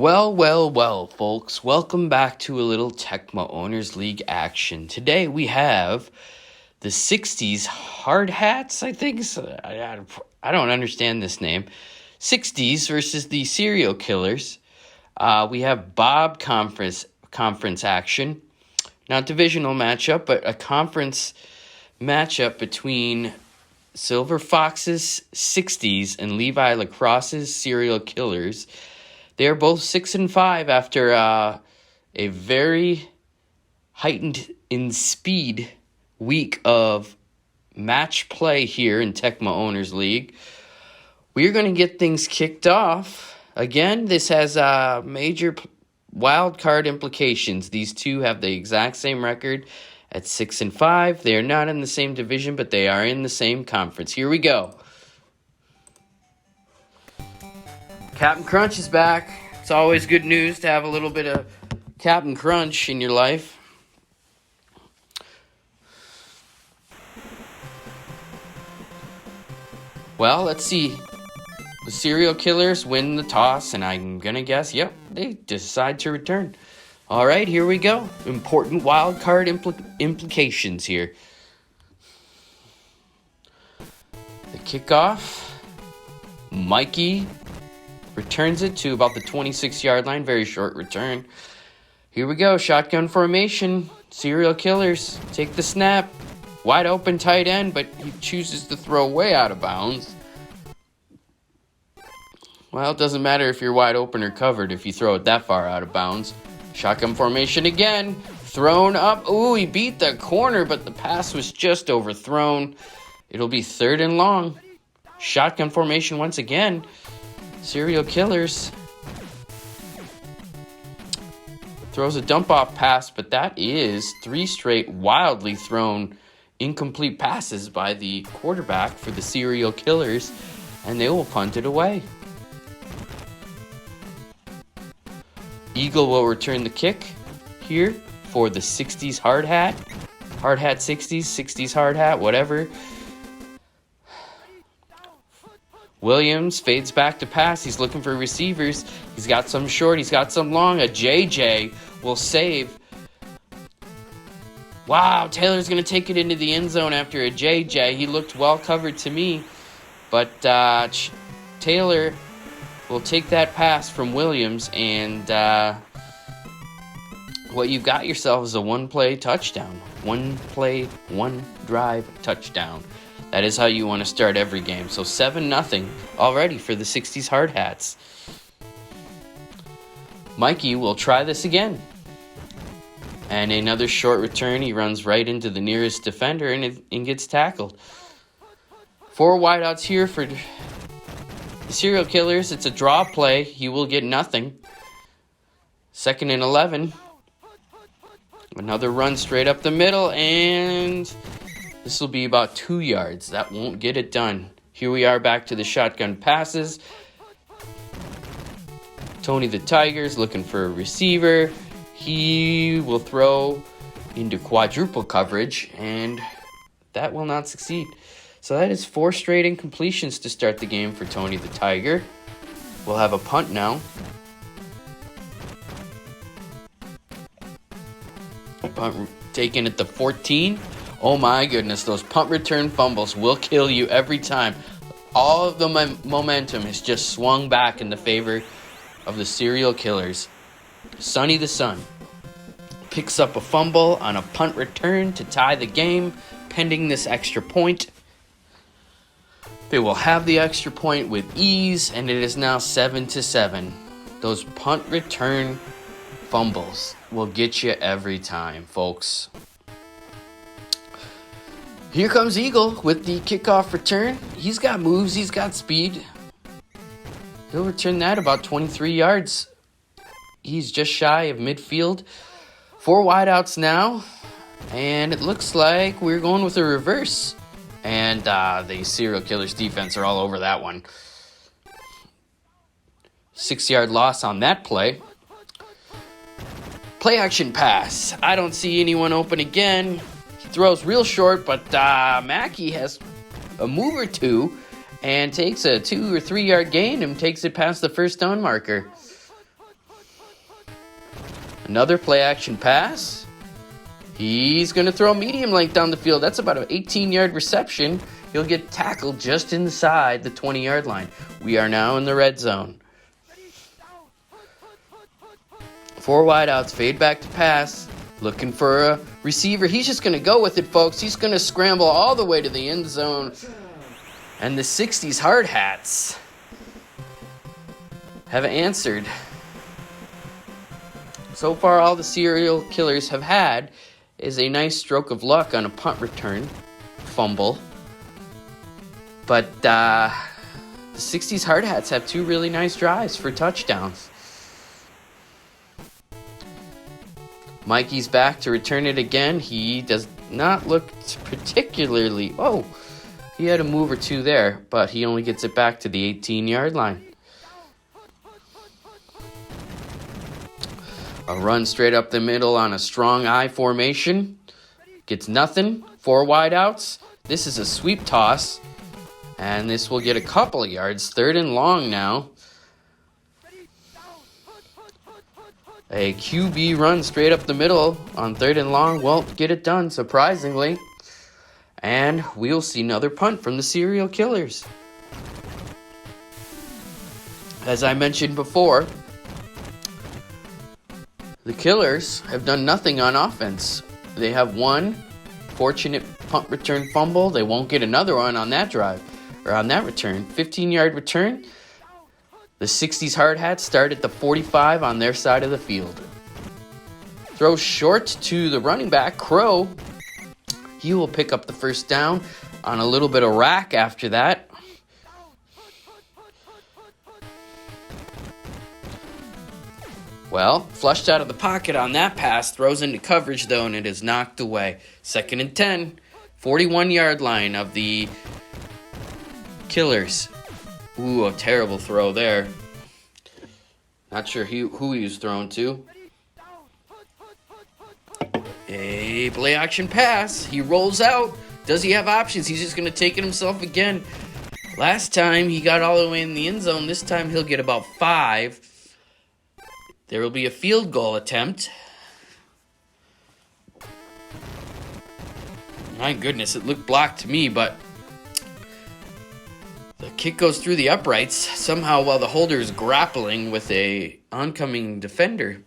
Well, folks. Welcome back to a little Tecmo Owners League action. Today we have the 60s hard hats, I think. I don't understand this name. 60s versus the serial killers. We have Bob conference action. Not divisional matchup, but a conference matchup between Silver Fox's 60s and Levi Lacrosse's serial killers. They are both 6-5 after a very heightened in speed week of match play here in Tecmo Owners League. We are going to get things kicked off. Again, this has major wild card implications. These two have the exact same record at 6-5. They are not in the same division, but they are in the same conference. Here we go. Captain Crunch is back. It's always good news to have a little bit of Captain Crunch in your life. Well, let's see. The serial killers win the toss, and I'm going to guess, yep, they decide to return. All right, here we go. Important wild card implications here. The kickoff. Mikey returns it to about the 26-yard line. Very short return. Here we go. Shotgun formation. Serial killers take the snap. Wide open tight end, but he chooses to throw way out of bounds. Well, it doesn't matter if you're wide open or covered if you throw it that far out of bounds. Shotgun formation again. Thrown up. Ooh, he beat the corner, but the pass was just overthrown. It'll be 3rd and long. Shotgun formation once again. Serial killers. Throws a dump-off pass, but that is 3 straight wildly thrown incomplete passes by the quarterback for the serial killers, and they will punt it away. Eagle will return the kick here for the 60s hard hat. Hard hat 60s, 60s hard hat, whatever. Williams fades back to pass. He's looking for receivers. He's got some short. He's got some long. A JJ will save. Wow, Taylor's going to take it into the end zone after a JJ. He looked well covered to me. But Taylor will take that pass from Williams. And what you've got yourself is a one-play touchdown. One drive touchdown. That is how you want to start every game. So 7-0 already for the 60s hard hats. Mikey will try this again. And another short return. He runs right into the nearest defender and gets tackled. 4 wideouts here for the serial killers. It's a draw play. He will get nothing. 2nd and 11. Another run straight up the middle, and this will be about 2 yards. That won't get it done. Here we are back to the shotgun passes. Tony the Tiger's looking for a receiver. He will throw into quadruple coverage, and that will not succeed. So that is 4 straight incompletions to start the game for Tony the Tiger. We'll have a punt now. Punt taken at the 14. Oh my goodness, those punt return fumbles will kill you every time. All of the momentum has just swung back in the favor of the serial killers. Sonny the Sun picks up a fumble on a punt return to tie the game, pending this extra point. They will have the extra point with ease, and it is now 7-7. Those punt return fumbles will get you every time, folks. Here comes Eagle with the kickoff return. He's got moves, he's got speed. He'll return that about 23 yards. He's just shy of midfield. 4 wideouts now. And it looks like we're going with a reverse. And the serial killers defense are all over that one. 6-yard loss on that play. Play action pass. I don't see anyone open again. He throws real short, but Mackey has a move or two and takes a 2 or 3 yard gain and takes it past the first down marker. Another play action pass. He's going to throw medium length down the field. That's about an 18-yard reception. He'll get tackled just inside the 20-yard line. We are now in the red zone. 4 wideouts, fade back to pass. Looking for a receiver. He's just going to go with it, folks. He's going to scramble all the way to the end zone. And the 60s hard hats have answered. So far, all the serial killers have had is a nice stroke of luck on a punt return, fumble. But the 60s hard hats have 2 really nice drives for touchdowns. Mikey's back to return it again. He does not look particularly... Oh, he had a move or two there, but he only gets it back to the 18-yard line. A run straight up the middle on a strong I formation. Gets nothing. 4 wideouts. This is a sweep toss. And this will get a couple of yards. 3rd and long now. A QB run straight up the middle on 3rd and long won't get it done, surprisingly. And we'll see another punt from the serial killers. As I mentioned before, the killers have done nothing on offense. They have one fortunate punt return fumble. They won't get another one on that drive, or on that return. 15-yard return. The 60s hard hats start at the 45 on their side of the field. Throw short to the running back, Crow. He will pick up the first down on a little bit of rack after that. Well, flushed out of the pocket on that pass, throws into coverage though, and it is knocked away. 2nd and 10, 41-yard line of the killers. Ooh, a terrible throw there. Not sure who he was thrown to. A play action pass. He rolls out. Does he have options? He's just going to take it himself again. Last time he got all the way in the end zone. This time he'll get about 5. There will be a field goal attempt. My goodness, it looked blocked to me, but the kick goes through the uprights somehow while the holder is grappling with a oncoming defender.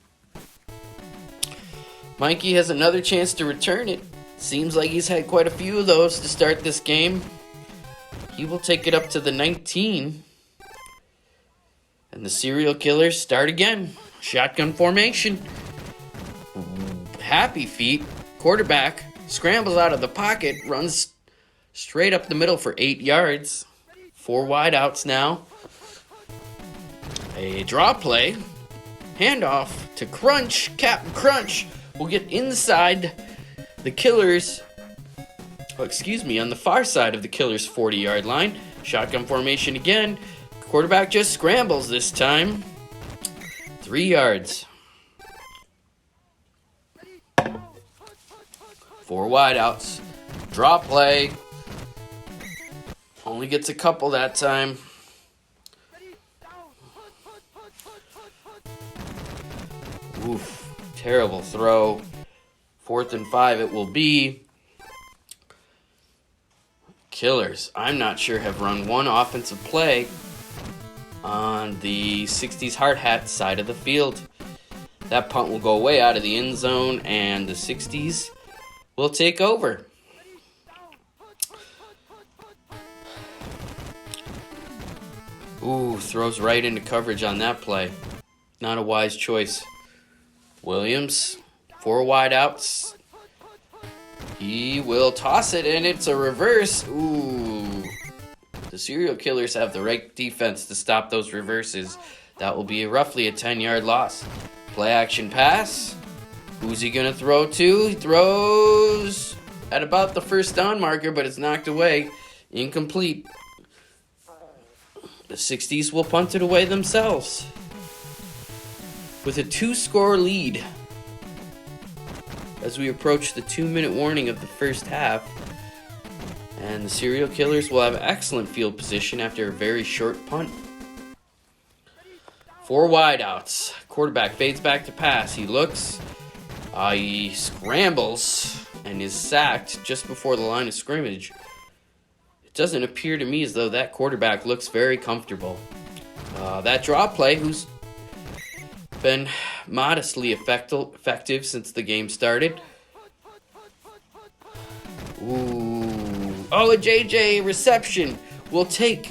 Mikey has another chance to return it. Seems like he's had quite a few of those to start this game. He will take it up to the 19. And the serial killers start again. Shotgun formation. Happy feet. Quarterback scrambles out of the pocket, runs straight up the middle for 8 yards. 4 wideouts now. A draw play. Handoff to Crunch. Captain Crunch will get inside the killers. On the far side of the killers' 40-yard line. Shotgun formation again. Quarterback just scrambles this time. 3 yards. 4 wideouts. Draw play. Only gets a couple that time. Oof. Terrible throw. 4th and 5 it will be. Killers, I'm not sure, have run one offensive play on the 60s hard hat side of the field. That punt will go way out of the end zone, and the 60s will take over. Ooh, throws right into coverage on that play. Not a wise choice. Williams, 4 wideouts. He will toss it, and it's a reverse. Ooh. The serial killers have the right defense to stop those reverses. That will be roughly a 10-yard loss. Play action pass. Who's he going to throw to? He throws at about the first down marker, but it's knocked away. Incomplete. The 60s will punt it away themselves. With a 2-score lead as we approach the 2-minute warning of the first half. And the serial killers will have excellent field position after a very short punt. 4 wideouts. quarterback fades back to pass. He looks. He scrambles and is sacked just before the line of scrimmage. It doesn't appear to me as though that quarterback looks very comfortable. That draw play, who's been modestly effective since the game started. Ooh. Oh, a JJ reception will take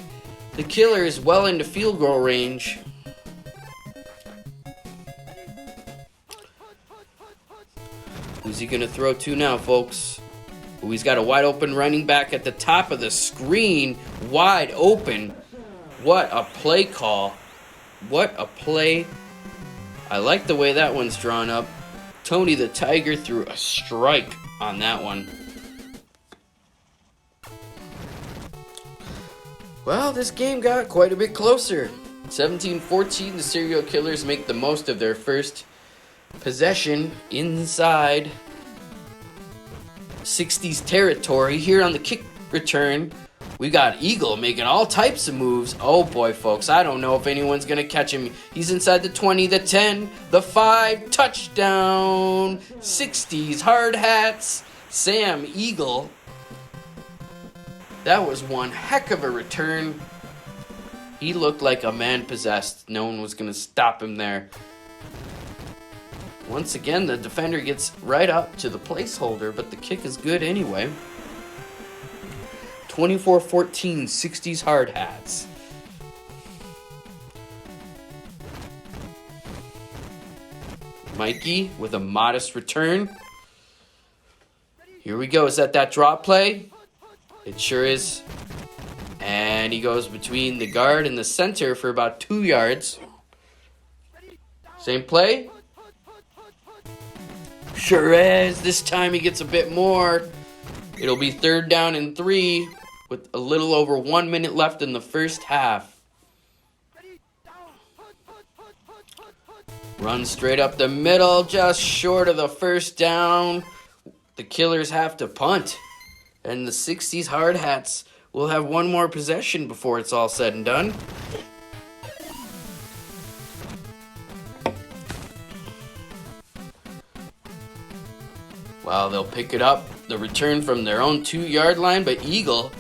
the Killers well into field goal range. Who's he going to throw to now, folks? Ooh, he's got a wide open running back at the top of the screen. Wide open. What a play call. What a play. I like the way that one's drawn up. Tony the Tiger threw a strike on that one. Well, this game got quite a bit closer. 17-14, the Serial Killers make the most of their first possession inside 60s territory. Here on the kick return, we got Eagle making all types of moves. Oh boy, folks, I don't know if anyone's going to catch him. He's inside the 20, the 10, the 5, touchdown. 60s hard hats, Sam Eagle. That was one heck of a return. He looked like a man possessed. No one was going to stop him there. Once again, the defender gets right up to the placeholder, but the kick is good anyway. 24-14, 60s hard hats. Mikey with a modest return. Here we go. Is that drop play? It sure is. And he goes between the guard and the center for about 2 yards. Same play. Sure is. This time he gets a bit more. It'll be 3rd down and 3 with a little over 1 minute left in the first half. Run straight up the middle, just short of the first down. The Killers have to punt. And the 60s hard hats will have one more possession before it's all said and done. Well, they'll pick it up, the return from their own 2-yard line, but Eagle,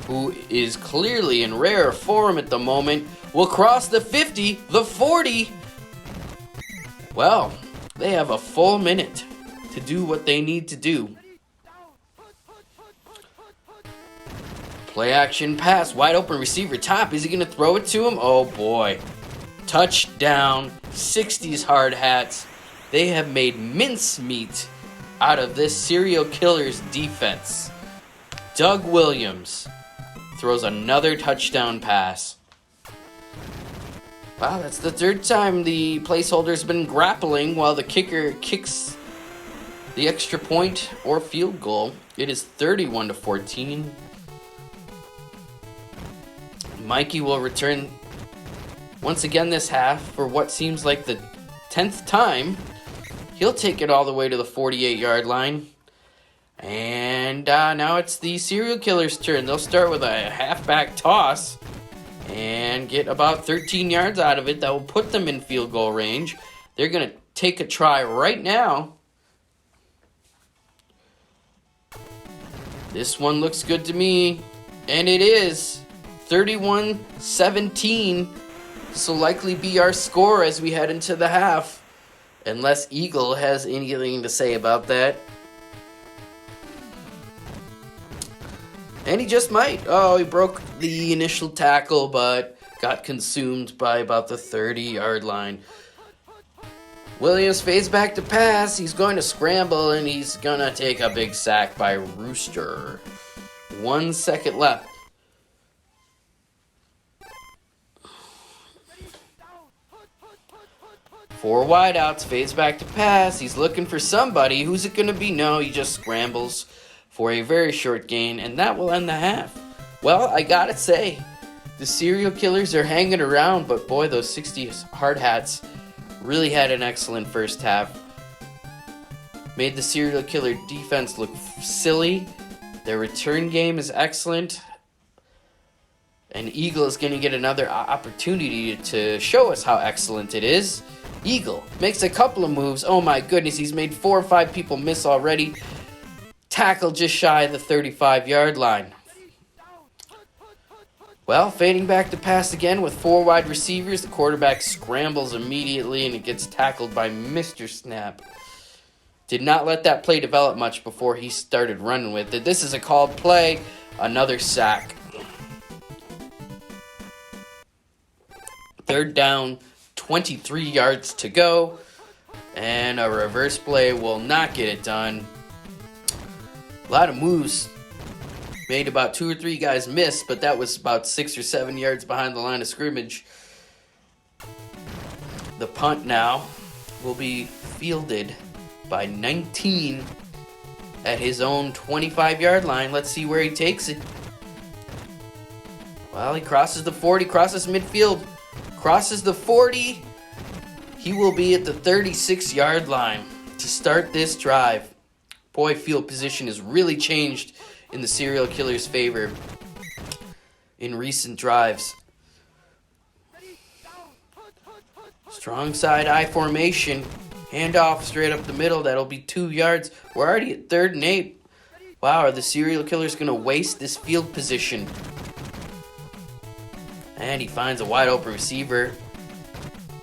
who is clearly in rare form at the moment, will cross the 50, the 40. Well, they have a full minute to do what they need to do. Play action pass, wide open receiver top. Is he going to throw it to him? Oh boy. Touchdown, 60s hard hats. They have made mincemeat out of this Serial Killers defense. Doug Williams throws another touchdown pass. Wow, that's the 3rd time the placeholder's been grappling while the kicker kicks the extra point or field goal. It is 31-14. Mikey will return once again this half for what seems like the 10th time. He'll take it all the way to the 48-yard line. And now it's the Serial Killers' turn. They'll start with a halfback toss and get about 13 yards out of it. That will put them in field goal range. They're going to take a try right now. This one looks good to me. And it is 31-17. This will likely be our score as we head into the half. Unless Eagle has anything to say about that. And he just might. Oh, he broke the initial tackle, but got consumed by about the 30-yard line. Williams fades back to pass. He's going to scramble, and he's going to take a big sack by Rooster. 1 second left. Four wideouts, fades back to pass. He's looking for somebody. Who's it going to be? No, he just scrambles for a very short gain, and that will end the half. Well, I gotta say, the Serial Killers are hanging around, but boy, those 60s hard hats really had an excellent first half. Made the Serial Killer defense look silly. Their return game is excellent. And Eagle is going to get another opportunity to show us how excellent it is. Eagle makes a couple of moves. Oh my goodness, he's made 4 or 5 people miss already. Tackle just shy of the 35-yard line. Well, fading back to pass again with 4 wide receivers. The quarterback scrambles immediately and it gets tackled by Mr. Snap. Did not let that play develop much before he started running with it. This is a called play. Another sack. 3rd down, 23 yards to go. And a reverse play will not get it done. A lot of moves. Made about 2 or 3 guys miss, but that was about 6 or 7 yards behind the line of scrimmage. The punt now will be fielded by 19 at his own 25-yard line. Let's see where he takes it. Well, he crosses the 40, crosses midfield, crosses the 40. He will be at the 36-yard line to start this drive. Boy, field position has really changed in the serial killer's favor in recent drives. Strong side I formation. Handoff straight up the middle. That'll be 2 yards. We're already at 3rd and 8. Wow, are the serial killers going to waste this field position? And he finds a wide open receiver.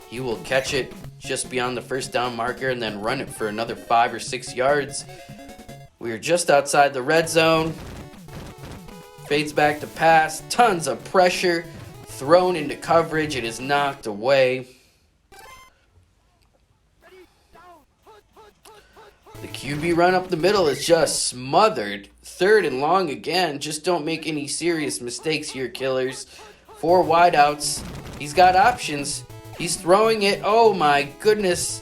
He will catch it just beyond the 1st down marker and then run it for another 5 or 6 yards. We are just outside the red zone. Fades back to pass. Tons of pressure. Thrown into coverage. It is knocked away. The QB run up the middle is just smothered. 3rd and long again. Just don't make any serious mistakes here, killers. 4 wideouts. He's got options. He's throwing it. Oh my goodness.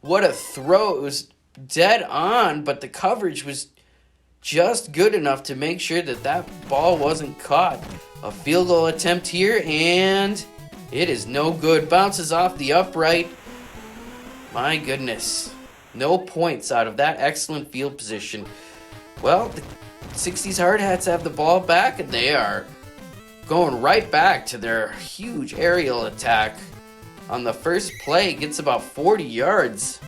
What a throw. It was dead on, but the coverage was just good enough to make sure that that ball wasn't caught. A field goal attempt here, and it is no good. Bounces off the upright. My goodness. No points out of that excellent field position. Well, the 60s Hard Hats have the ball back, and they are going right back to their huge aerial attack. On the first play, gets about 40 yards.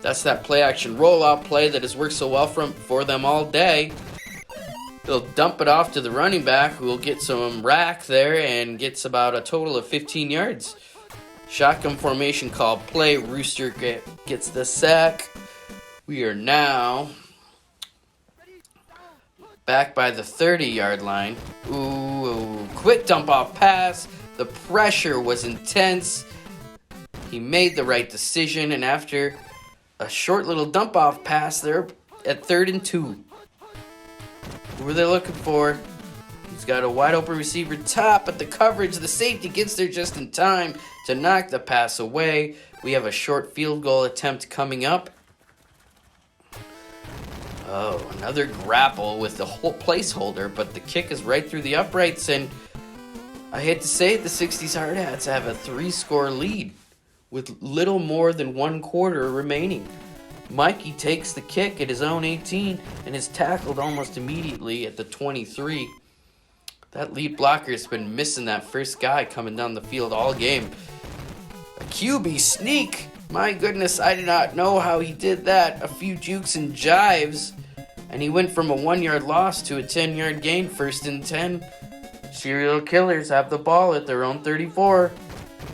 That's that play-action rollout play that has worked so well for them all day. They'll dump it off to the running back, who will get some rack there and gets about a total of 15 yards. Shotgun formation called play. Rooster gets the sack. We are now back by the 30-yard line. Ooh, quick dump-off pass. The pressure was intense. He made the right decision, and after a short little dump-off pass, they're at 3rd and 2. Who are they looking for? He's got a wide open receiver top, but the coverage, the safety gets there just in time to knock the pass away. We have a short field goal attempt coming up. Oh, another grapple with the whole placeholder, but the kick is right through the uprights, and I hate to say it, the 60s Hard Hats have a 3-score lead with little more than 1 quarter remaining. Mikey takes the kick at his own 18 and is tackled almost immediately at the 23. That lead blocker has been missing that first guy coming down the field all game. A QB sneak. My goodness, I did not know how he did that. A few jukes and jives, and he went from a 1-yard loss to a 10-yard gain, 1st and 10. Serial killers have the ball at their own 34.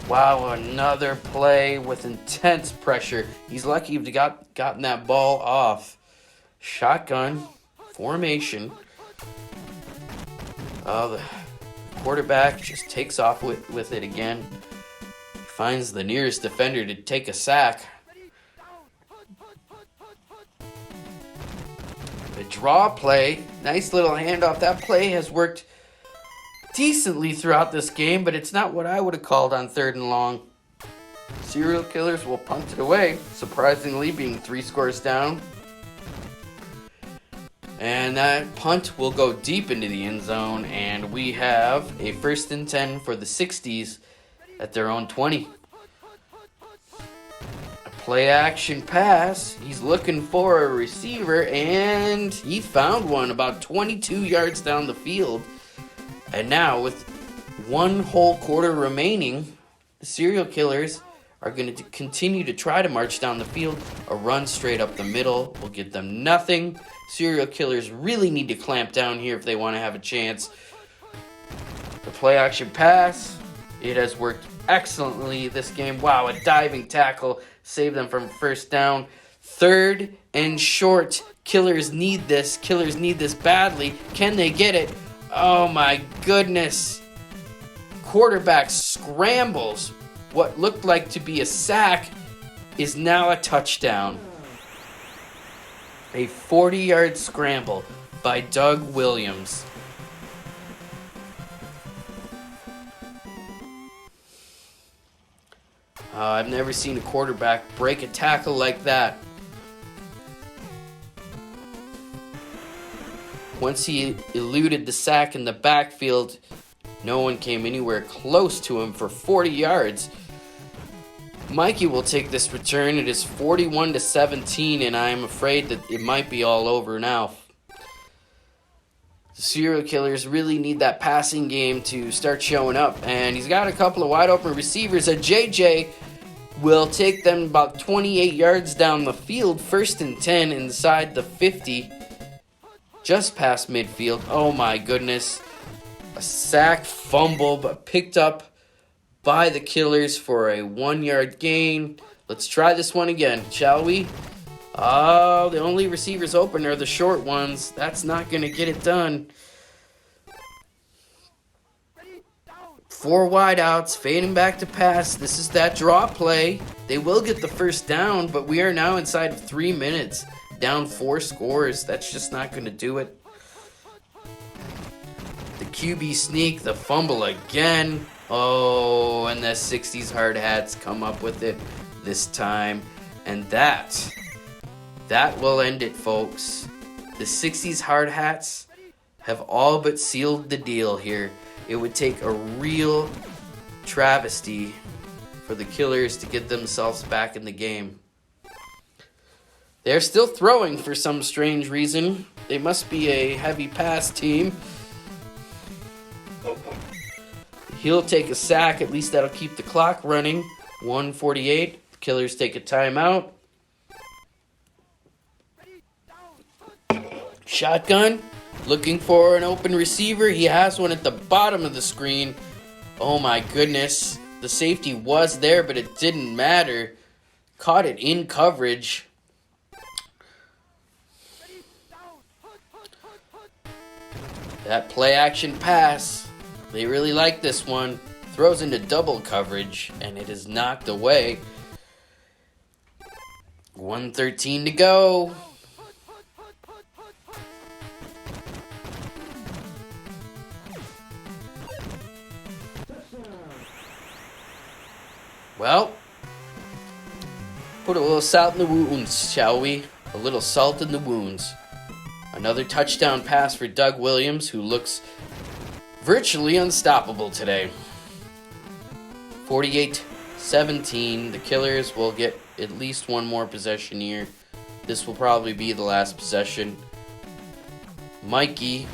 Wow, another play with intense pressure. He's lucky to have gotten that ball off. Shotgun formation. The quarterback just takes off with it again. He finds the nearest defender to take a sack. The draw play. Nice little handoff. That play has worked decently throughout this game, but it's not what I would have called on 3rd and long. Serial killers will punt it away, surprisingly being 3 scores down. And that punt will go deep into the end zone, and we have a 1st and 10 for the 60s at their own 20. A Play action pass. He's looking for a receiver, and he found one about 22 yards down the field. And now, with one whole quarter remaining, the serial killers are going to continue to try to march down the field. A run straight up the middle will get them nothing. Serial killers really need to clamp down here if they want to have a chance. The play action pass, it has worked excellently this game. Wow, a diving tackle saved them from first down. 3rd and short. Killers need this. Killers need this badly. Can they get it? Oh my goodness. Quarterback scrambles. What looked like to be a sack is now a touchdown. A 40-yard scramble by Doug Williams. I've never seen a quarterback break a tackle like that. Once he eluded the sack in the backfield, no one came anywhere close to him for 40 yards. Mikey will take this return. It is 41-17, and I am afraid that it might be all over now. The serial killers really need that passing game to start showing up, and he's got a couple of wide open receivers. A JJ will take them about 28 yards down the field. 1st and 10 inside the 50, just past midfield. Oh my goodness. A sack, fumble, but picked up by the killers for a 1-yard gain. Let's try this one again, shall we? Oh, the only receivers open are the short ones. That's not going to get it done. 4 wideouts, fading back to pass. This is that draw play. They will get the first down, but we are now inside of 3 minutes. Down 4 scores. That's just not going to do it. The QB sneak, the fumble again. Oh, and the 60s hard hats come up with it this time. And that will end it, folks. The 60s hard hats have all but sealed the deal here. It would take a real travesty for the killers to get themselves back in the game. They're still throwing for some strange reason. They must be a heavy pass team. He'll take a sack. At least that'll keep the clock running. 1:48. The killers take a timeout. Shotgun. Looking for an open receiver. He has one at the bottom of the screen. Oh my goodness. The safety was there, but it didn't matter. Caught it in coverage. That play action pass. They really like this one. Throws into double coverage, and it is knocked away. 1:13 to go. Well, put a little salt in the wounds, shall we? A little salt in the wounds. Another touchdown pass for Doug Williams, who looks virtually unstoppable today. 48-17. The killers will get at least one more possession here. This will probably be the last possession. Mikey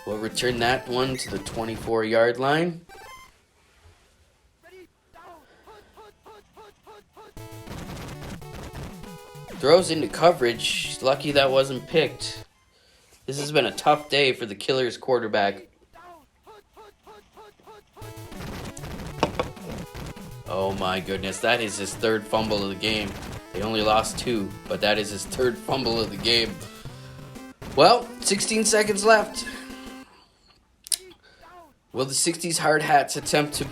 will return that one to the 24-yard line. Throws into coverage. Lucky that wasn't picked. This has been a tough day for the Killers quarterback. Oh my goodness, that is his 3rd fumble of the game. They only lost 2, but that is his 3rd fumble of the game. Well, 16 seconds left. Will the 60s hard hats attempt to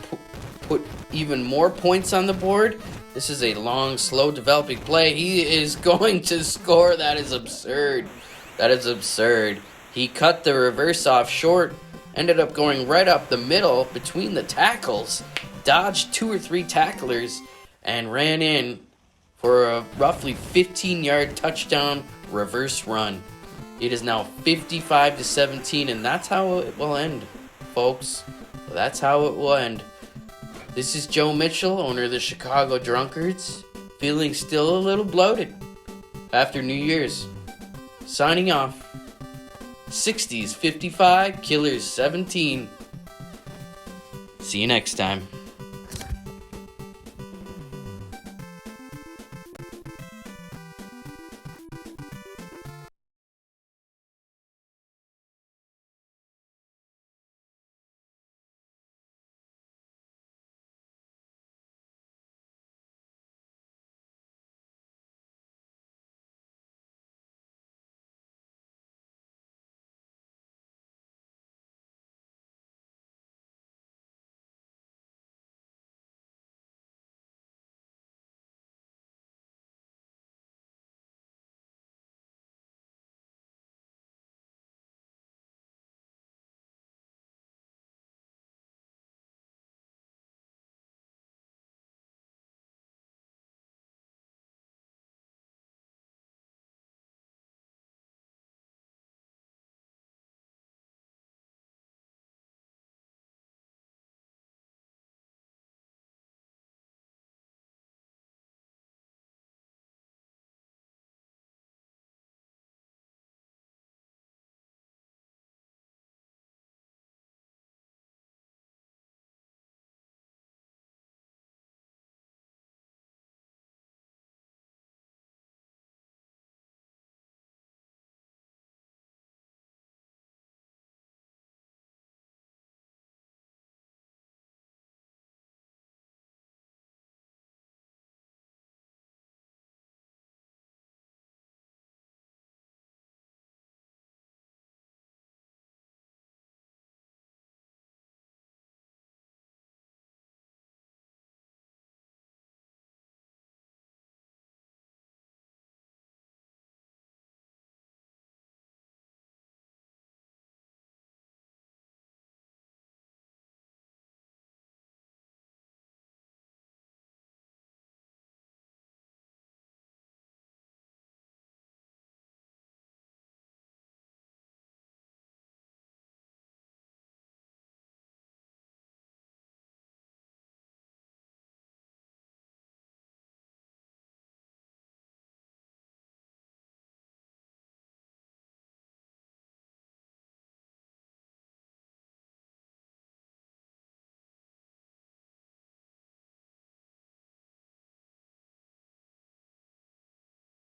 put even more points on the board? This is a long, slow developing play. He is going to score. That is absurd. That is absurd. He cut the reverse off short, ended up going right up the middle between the tackles, dodged 2 or 3 tacklers, and ran in for a roughly 15-yard touchdown reverse run. It is now 55-17, and that's how it will end, folks. That's how it will end. This is Joe Mitchell, owner of the Chicago Drunkards, feeling still a little bloated after New Year's. Signing off. 60s 55, Killers 17. See you next time.